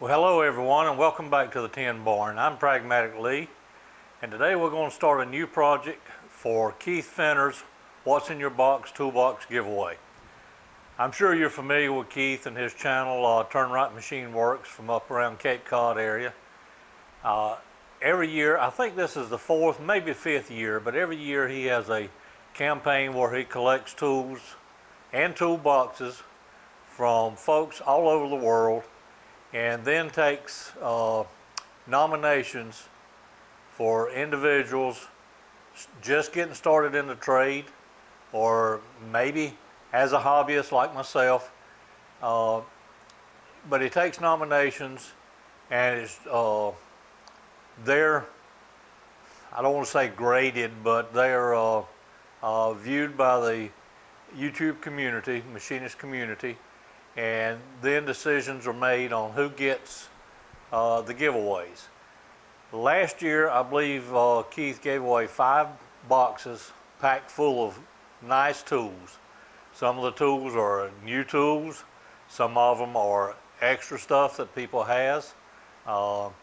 Well, hello everyone, and welcome back to the Tin Barn. I'm Pragmatic Lee, and today we're going to start a new project for Keith Fenner's What's in Your Box Toolbox giveaway. I'm sure you're familiar with Keith and his channel, Turn Right Machine Works, from up around Cape Cod area. Every year, I think this is the fourth, maybe fifth year, but every year he has a campaign where he collects tools and toolboxes from folks all over the world, and then takes nominations for individuals just getting started in the trade, or maybe as a hobbyist like myself. But he takes nominations, and it's they're, I don't want to say graded, but they're viewed by the YouTube community, machinist community, and then decisions are made on who gets the giveaways. Last year, I believe Keith gave away 5 boxes packed full of nice tools. Some of the tools are new tools, some of them are extra stuff that people has, and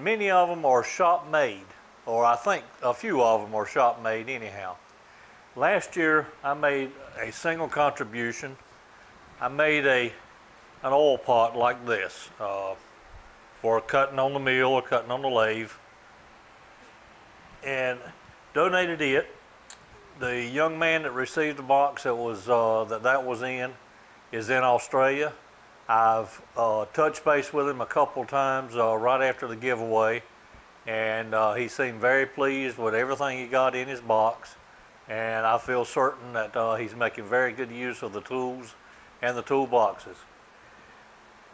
many of them are shop made, or I think a few of them are shop made anyhow. Last year, I made a single contribution. I made an oil pot like this for cutting on the mill or cutting on the lathe, and donated it. The young man that received the box that was that was in is in Australia. I've touched base with him a couple times right after the giveaway, and he seemed very pleased with everything he got in his box, and I feel certain that he's making very good use of the tools and the toolboxes.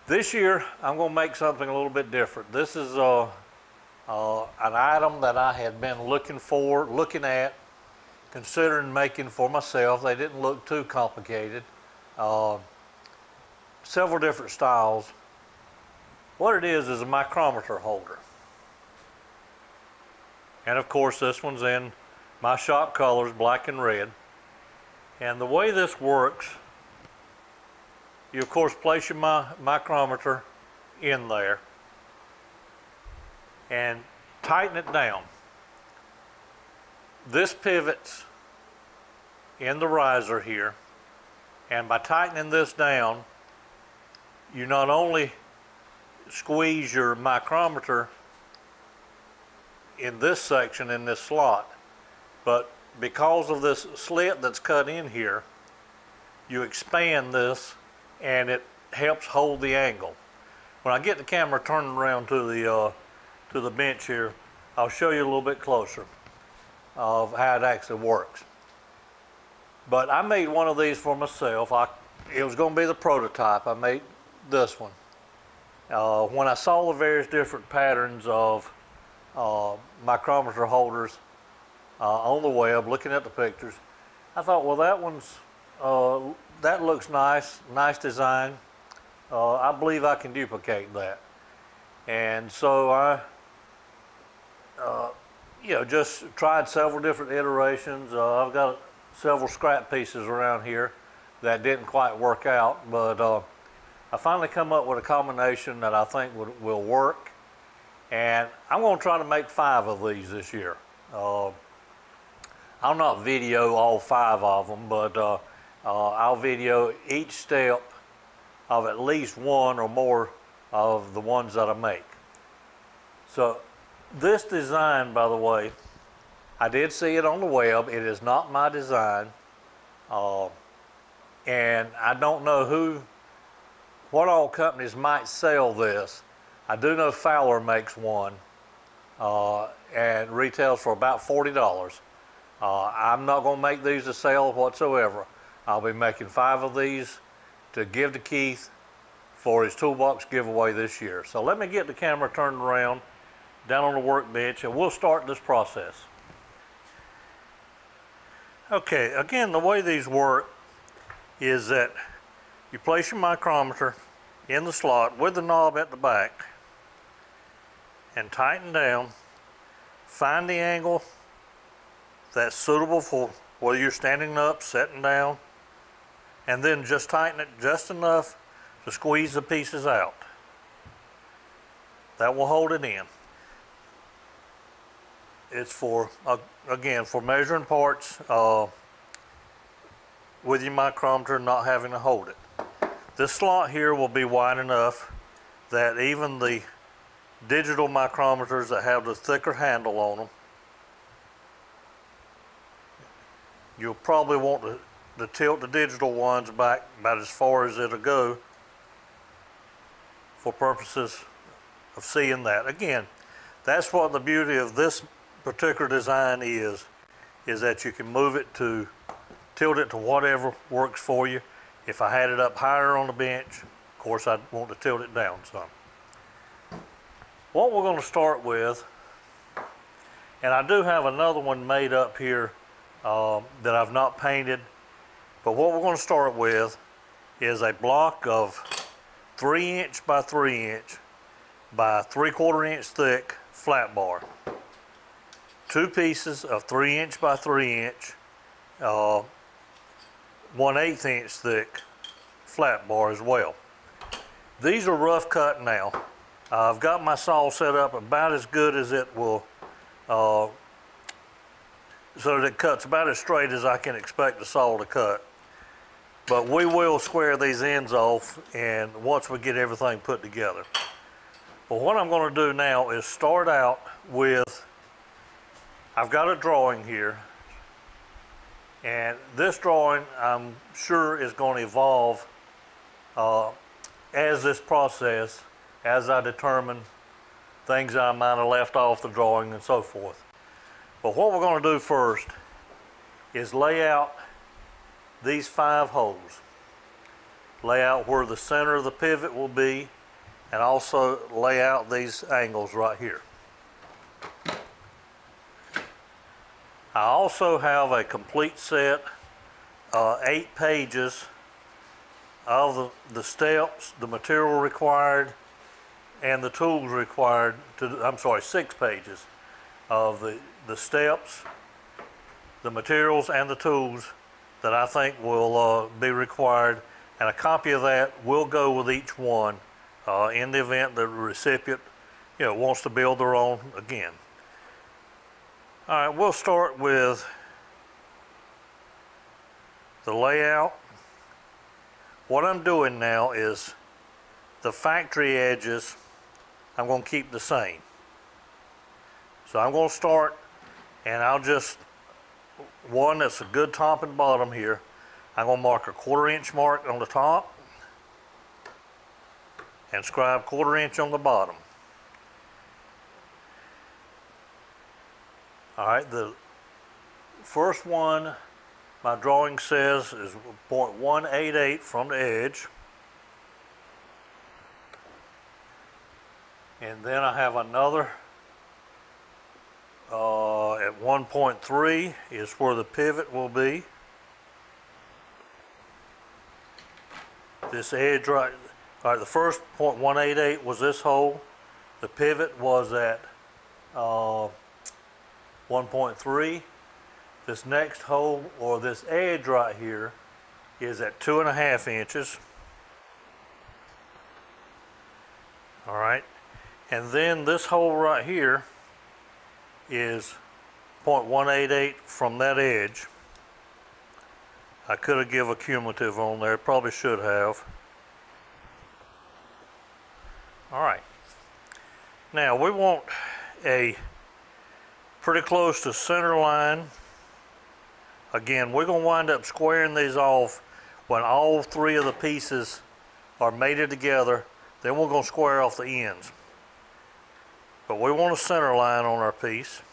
This year, I'm going to make something a little bit different. This is an item that I had been looking at, considering making for myself. They didn't look too complicated. Several different styles. What it is a micrometer holder. And of course, this one's in my shop colors, black and red. And the way this works, you of course place your micrometer in there and tighten it down. This pivots in the riser here, and by tightening this down, you not only squeeze your micrometer in this section, in this slot, but because of this slit that's cut in here, you expand this and it helps hold the angle. When I get the camera turning around to the bench here, I'll show you a little bit closer of how it actually works. But I made one of these for myself. It was going to be the prototype. I made this one. When I saw the various different patterns of micrometer holders on the web, looking at the pictures, I thought, well, that looks nice design. I believe I can duplicate that. And so I just tried several different iterations. I've got several scrap pieces around here that didn't quite work out, but I finally come up with a combination that I think will work. And I'm going to try to make 5 of these this year. I'll not video all 5 of them, but I'll video each step of at least one or more of the ones that I make. So this design, by the way, I did see it on the web. It is not my design, and I don't know what all companies might sell this. I do know Fowler makes one and retails for about $40. I'm not going to make these to sell whatsoever. I'll be making 5 of these to give to Keith for his toolbox giveaway this year. So let me get the camera turned around down on the workbench, and we'll start this process. Okay, again, the way these work is that you place your micrometer in the slot with the knob at the back and tighten down. Find the angle that's suitable for whether you're standing up, sitting down, and then just tighten it just enough to squeeze the pieces out. That will hold it in. It's for, again, for measuring parts with your micrometer, not having to hold it. This slot here will be wide enough that even the digital micrometers that have the thicker handle on them, you'll probably want to tilt the digital ones back about as far as it'll go for purposes of seeing that. Again, that's what the beauty of this particular design is that you can move it to, tilt it to whatever works for you. If I had it up higher on the bench, of course I'd want to tilt it down some. What we're going to start with, and I do have another one made up here that I've not painted, but what we're going to start with is a block of 3" by 3" by 3/4 inch thick flat bar. 2 pieces of 3" by 3" 1/8 inch thick flat bar as well. These are rough cut now. I've got my saw set up about as good as it will, so that it cuts about as straight as I can expect the saw to cut. But we will square these ends off and once we get everything put together. But what I'm going to do now is start out with, I've got a drawing here, and this drawing I'm sure is going to evolve as this process, as I determine things I might have left off the drawing and so forth. But what we're going to do first is lay out these 5 holes. Lay out where the center of the pivot will be, and also lay out these angles right here. I also have a complete set, 8 pages of the steps, the material required, and the tools required to, I'm sorry, 6 pages of the steps, the materials, and the tools that I think will be required, and a copy of that will go with each one in the event the recipient, wants to build their own again. All right, we'll start with the layout. What I'm doing now is the factory edges I'm going to keep the same. So I'm going to start, and I'll just, one that's a good top and bottom here, I'm going to mark a 1/4 inch mark on the top and scribe 1/4 inch on the bottom. All right, the first one my drawing says is 0.188 from the edge. And then I have another at 1.3 is where the pivot will be. This edge right, all right, the first 0.188 was this hole. The pivot was at 1.3. This next hole, or this edge right here, is at 2.5 inches. All right, and then this hole right here is 0.188 from that edge. I could have given a cumulative on there, probably should have. All right, now we want a pretty close to center line. Again, we're going to wind up squaring these off when all 3 of the pieces are mated together. Then we're going to square off the ends. But we want a center line on our piece.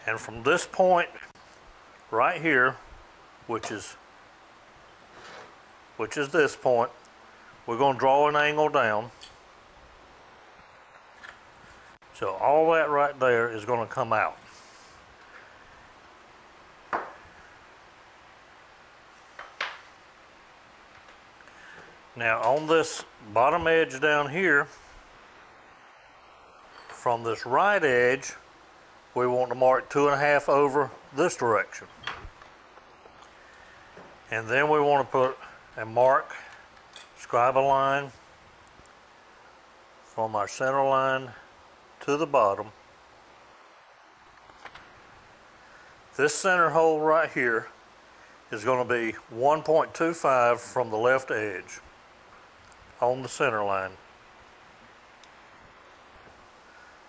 And from this point right here, which is this point, we're going to draw an angle down. So all that right there is going to come out. Now on this bottom edge down here, from this right edge, we want to mark 2.5 over this direction. And then we want to put a mark, scribe a line from our center line to the bottom. This center hole right here is going to be 1.25 from the left edge on the center line.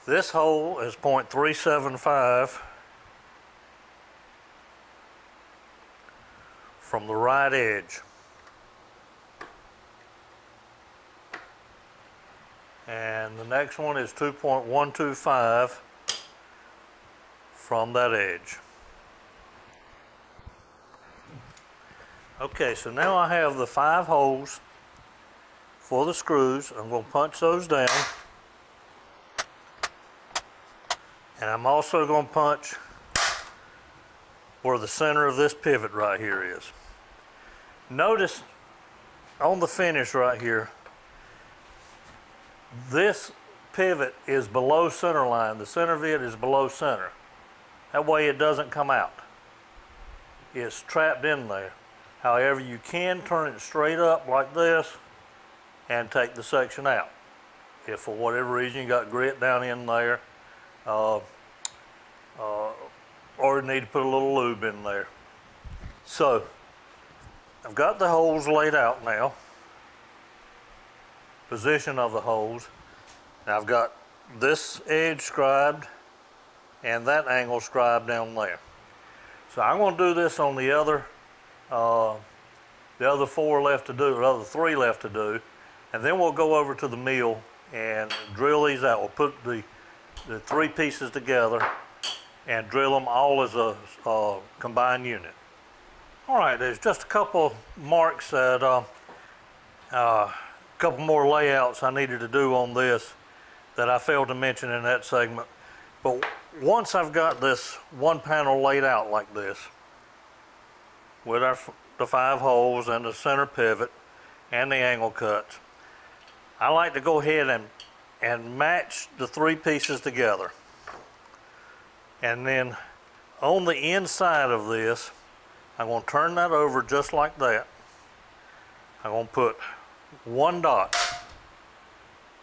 This hole is 0.375 from the right edge. And the next one is 2.125 from that edge. Okay, so now I have the 5 holes for the screws. I'm going to punch those down. And I'm also going to punch where the center of this pivot right here is. Notice on the finish right here, this pivot is below center line. The center of it is below center. That way it doesn't come out. It's trapped in there. However, you can turn it straight up like this and take the section out. If for whatever reason you got grit down in there, or you need to put a little lube in there. So, I've got the holes laid out now. Position of the holes. Now I've got this edge scribed and that angle scribed down there. So I'm going to do this on the other 4 left to do, or the other 3 left to do, and then we'll go over to the mill and drill these out. We'll put the 3 pieces together and drill them all as a combined unit. All right, there's just a couple marks that couple more layouts I needed to do on this that I failed to mention in that segment. But once I've got this one panel laid out like this, with the 5 holes and the center pivot and the angle cuts, I like to go ahead and match the 3 pieces together. And then on the inside of this, I'm going to turn that over just like that. I'm going to put 1 dot.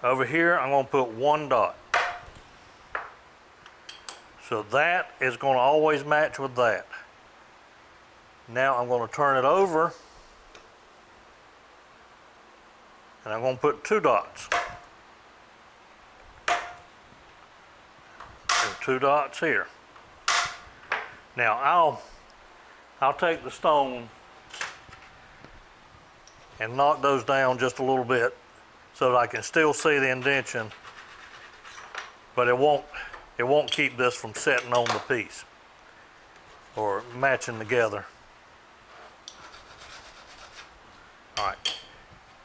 Over here, I'm going to put 1 dot. So that is going to always match with that. Now I'm going to turn it over, and I'm going to put 2 dots. And 2 dots here. Now I'll take the stone and knock those down just a little bit so that I can still see the indentation, but it won't keep this from setting on the piece or matching together. All right.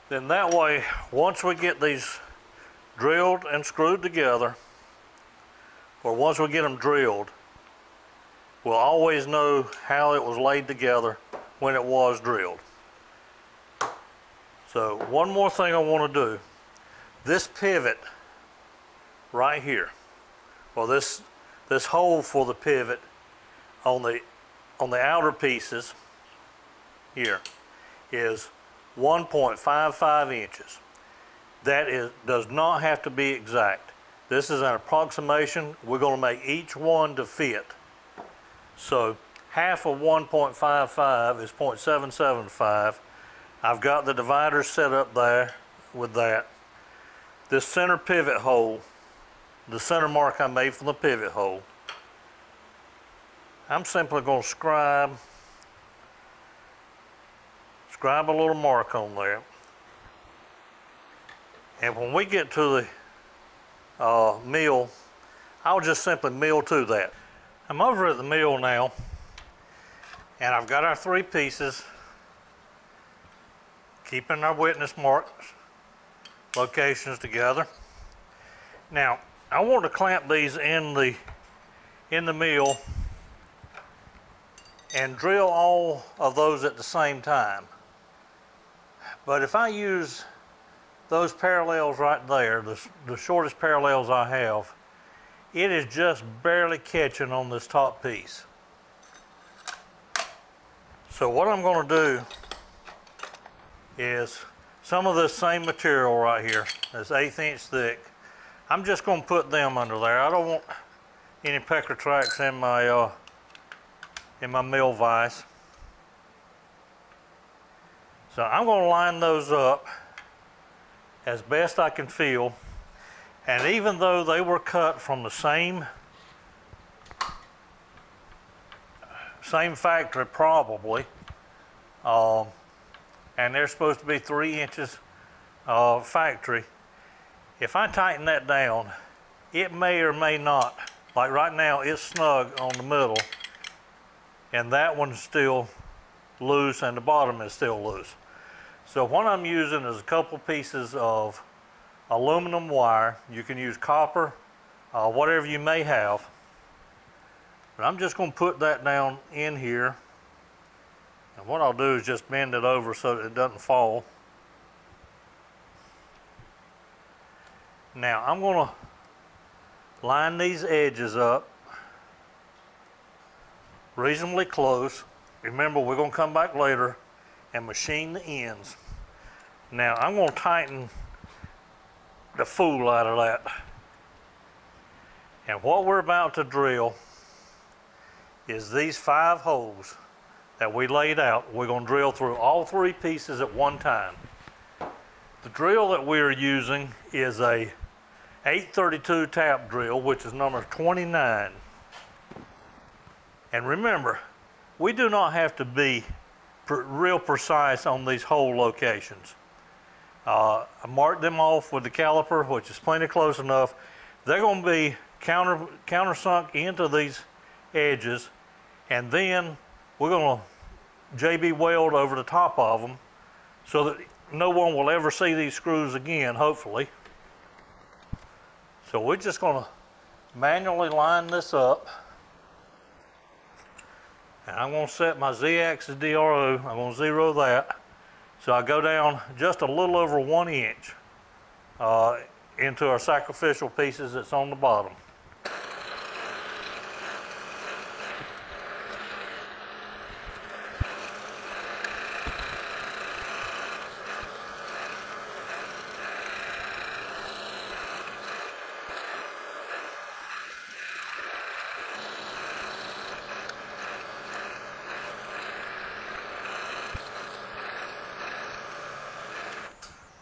Then that way, once we get these drilled and screwed together, or once we get them drilled, we'll always know how it was laid together when it was drilled. So one more thing I want to do. This pivot right here, well, this hole for the pivot on the outer pieces here is 1.55 inches. That does not have to be exact. This is an approximation. We're going to make each one to fit. So half of 1.55 is 0.775. I've got the dividers set up there with that. This center pivot hole, the center mark I made from the pivot hole, I'm simply going to scribe a little mark on there. And when we get to the mill, I'll just simply mill to that. I'm over at the mill now, and I've got our 3 pieces, keeping our witness marks locations together. Now I want to clamp these in the mill and drill all of those at the same time. But if I use those parallels right there, the shortest parallels I have, it is just barely catching on this top piece. So what I'm going to do is some of this same material right here, this 1/8 inch thick, I'm just going to put them under there. I don't want any pecker tracks in my mill vise. So I'm going to line those up as best I can feel. And even though they were cut from the same factory probably, and they're supposed to be 3 inches factory, if I tighten that down, it may or may not, like right now it's snug on the middle and that one's still loose and the bottom is still loose. So what I'm using is a couple pieces of aluminum wire. You can use copper, whatever you may have. But I'm just going to put that down in here. And what I'll do is just bend it over so that it doesn't fall. Now I'm going to line these edges up reasonably close. Remember, we're going to come back later and machine the ends. Now I'm going to tighten the fool out of that. And what we're about to drill is these 5 holes that we laid out. We're going to drill through all 3 pieces at one time. The drill that we're using is a 832 tap drill, which is number 29. And remember, we do not have to be real precise on these hole locations. I marked them off with the caliper, which is plenty close enough. They're going to be countersunk into these edges, and then we're going to JB weld over the top of them so that no one will ever see these screws again, hopefully. So we're just going to manually line this up. And I'm going to set my Z-axis DRO. I'm going to 0 that. So I go down just a little over 1 inch into our sacrificial pieces that's on the bottom.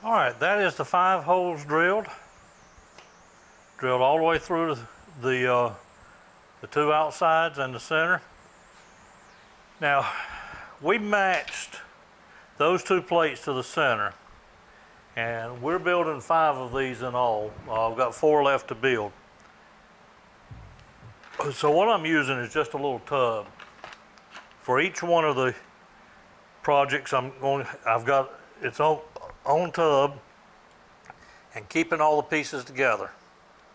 All right, that is the 5 holes drilled. Drilled all the way through the 2 outsides and the center. Now, we matched those 2 plates to the center, and we're building 5 of these in all. I've got 4 left to build. So what I'm using is just a little tub. For each one of the projects I've got its own tub, and keeping all the pieces together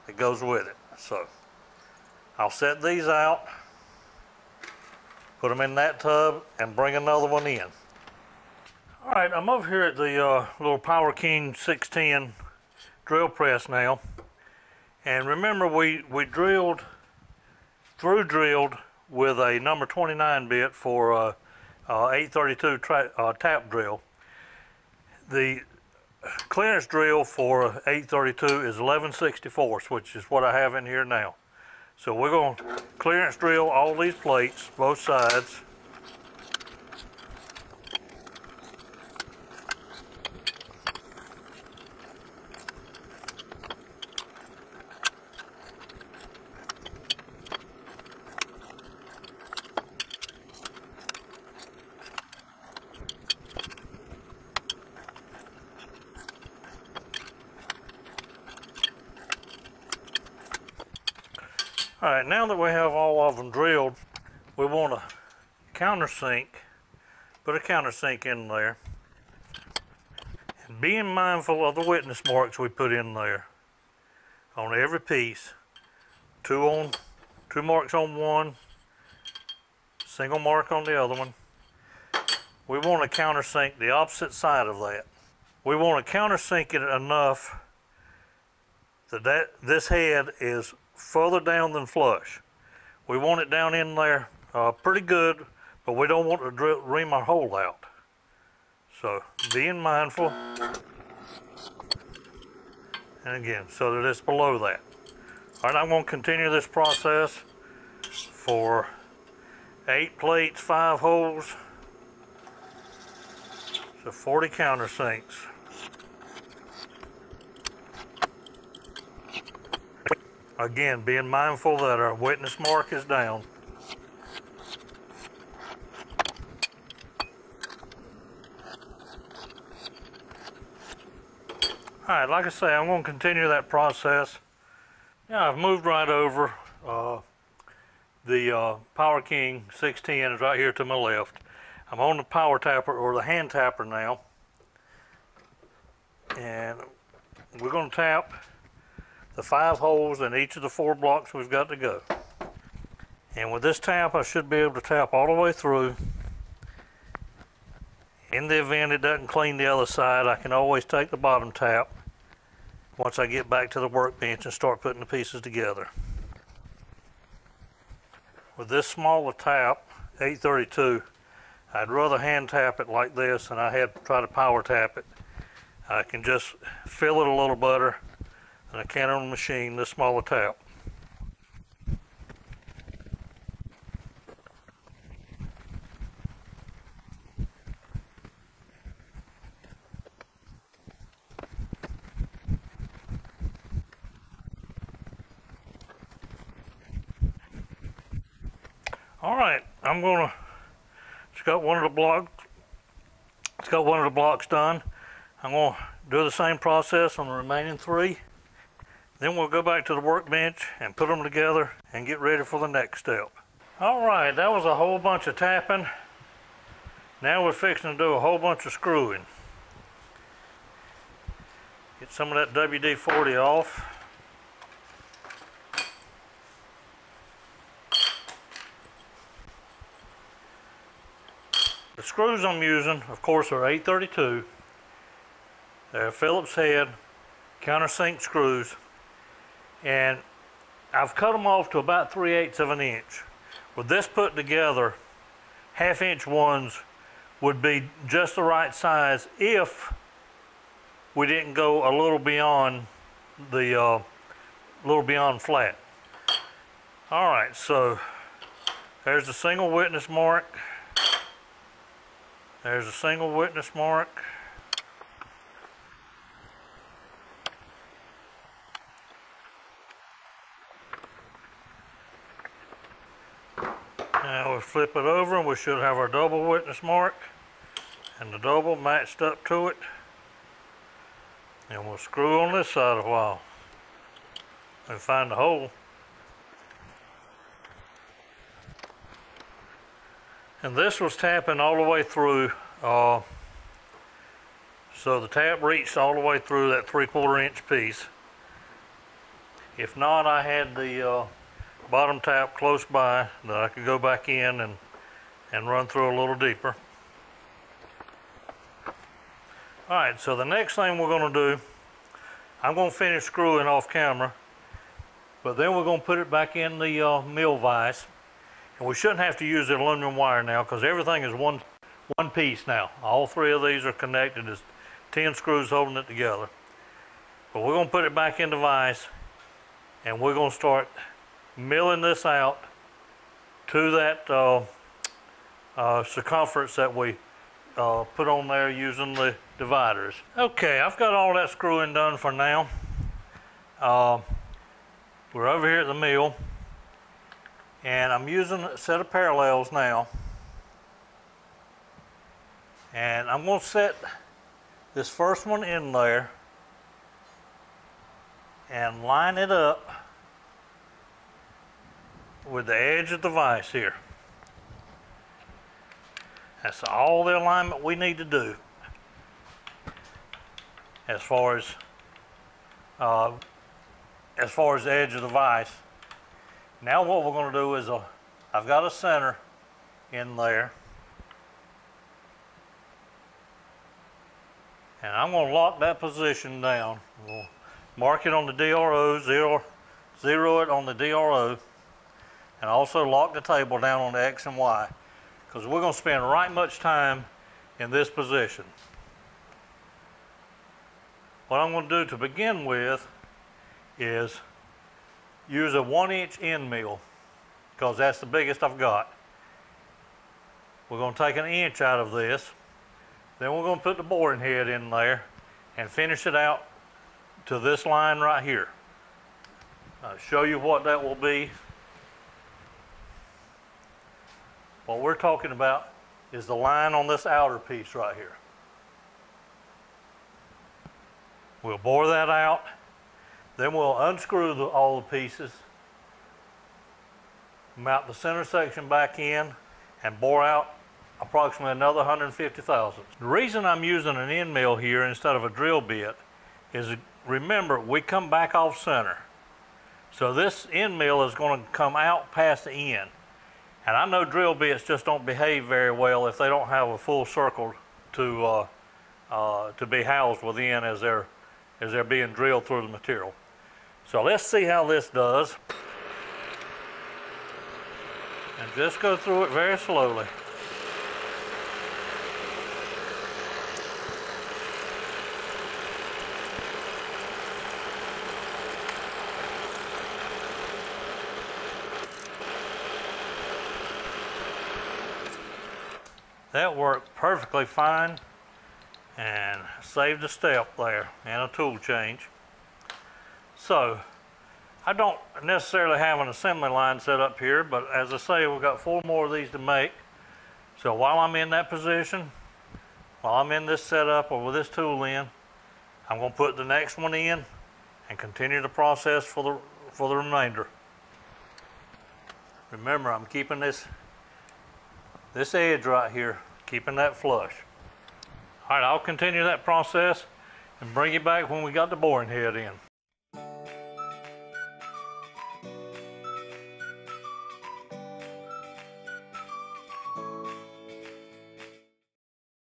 that goes with it. So I'll set these out, put them in that tub, and bring another one in. All right, I'm over here at the little Power King 610 drill press now, and remember we drilled with a number 29 bit for 832 tap drill. The clearance drill for 832 is 11/64, which is what I have in here now. So we're going to clearance drill all these plates, both sides. All right, now that we have all of them drilled, we want to countersink, put a countersink in there. And being mindful of the witness marks we put in there on every piece. 2 marks on one, single mark on the other one. We want to countersink the opposite side of that. We want to countersink it enough that this head is further down than flush. We want it down in there pretty good but we don't want to ream our hole out. So being mindful, and again, so that it's below that. All right, I'm going to continue this process for 8 plates, 5 holes, so 40 countersinks. Again, being mindful that our witness mark is down. All right, like I say, I'm going to continue that process. Now I've moved right over. The Power King 610 is right here to my left. I'm on the power tapper, or the hand tapper now. And we're going to tap the 5 holes in each of the 4 blocks we've got to go. And with this tap, I should be able to tap all the way through. In the event it doesn't clean the other side, I can always take the bottom tap once I get back to the workbench and start putting the pieces together. With this smaller tap, 832, I'd rather hand tap it like this than I had to try to power tap it. I can just fill it a little better than I can on the machine, this smaller tap. All right, it's got one of the blocks done. I'm gonna do the same process on the remaining 3. Then we'll go back to the workbench and put them together and get ready for the next step. All right, that was a whole bunch of tapping. Now we're fixing to do a whole bunch of screwing. Get some of that WD-40 off. The screws I'm using, of course, are 832. They're Phillips head countersink screws, and I've cut them off to about 3/8 of an inch. With this put together, 1/2 inch ones would be just the right size if we didn't go a little beyond the flat. All right, so there's a single witness mark. There's a single witness mark. Now we'll flip it over and we should have our double witness mark and the double matched up to it. And we'll screw on this side a while and find the hole. And this was tapping all the way through, so the tap reached all the way through that 3/4 inch piece. If not, I had the bottom tap close by that I could go back in and run through a little deeper. All right, so the next thing we're going to do, I'm going to finish screwing off camera, but then we're going to put it back in the mill vise. And we shouldn't have to use the aluminum wire now because everything is one piece now. All 3 of these are connected as 10 screws holding it together. But we're going to put it back in the vise and we're going to start milling this out to that circumference that we put on there using the dividers. Okay, I've got all that screwing done for now. We're over here at the mill. And I'm using a set of parallels now. And I'm going to set this first one in there and line it up with the edge of the vise here. That's all the alignment we need to do as far as the edge of the vise. Now what we're going to do is I've got a center in there, and I'm going to lock that position down. We'll mark it on the DRO, zero it on the DRO, and also lock the table down on the X and Y. because we're going to spend right much time in this position. What I'm going to do to begin with is use a 1-inch end mill, because that's the biggest I've got. We're going to take an inch out of this, then we're going to put the boring head in there and finish it out to this line right here. I'll show you what that will be. What we're talking about is the line on this outer piece right here. We'll bore that out, then we'll unscrew all the pieces, mount the center section back in, and bore out approximately another 150 thousandths. The reason I'm using an end mill here instead of a drill bit is, remember, we come back off center. So this end mill is going to come out past the end. And I know drill bits just don't behave very well if they don't have a full circle to be housed within as they're being drilled through the material. So let's see how this does. And just go through it very slowly. That worked perfectly fine and saved a step there and a tool change. So I don't necessarily have an assembly line set up here, but as I say, we've got 4 more of these to make. So while I'm in that position, while I'm in this setup or with this tool in, I'm going to put the next one in and continue the process for the remainder. Remember, I'm keeping this edge right here, keeping that flush. All right, I'll continue that process and bring you back when we got the boring head in.